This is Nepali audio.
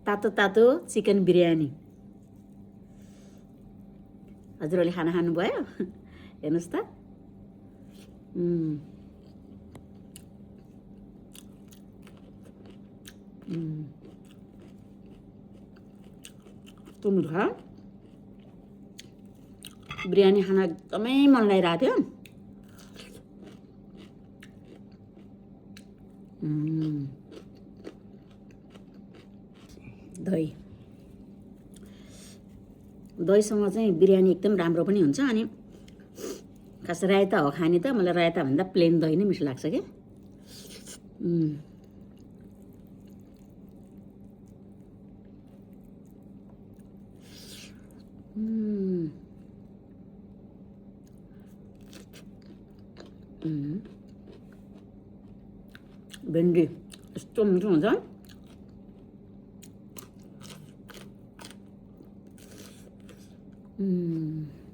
तातो तातो चिकन बिरयानी हजुरहरूले खाना खानुभयो हेर्नुहोस् त कस्तो मिठो बिरयानी खान एकदमै मन लागिरहेको थियो दहीसँग चाहिँ बिरयानी एकदम राम्रो पनि हुन्छ अनि खास रायता हो खाने त मलाई रायता भन्दा प्लेन दही नै मिठो लाग्छ क्या भिन्डी यस्तो मिठो हुन्छ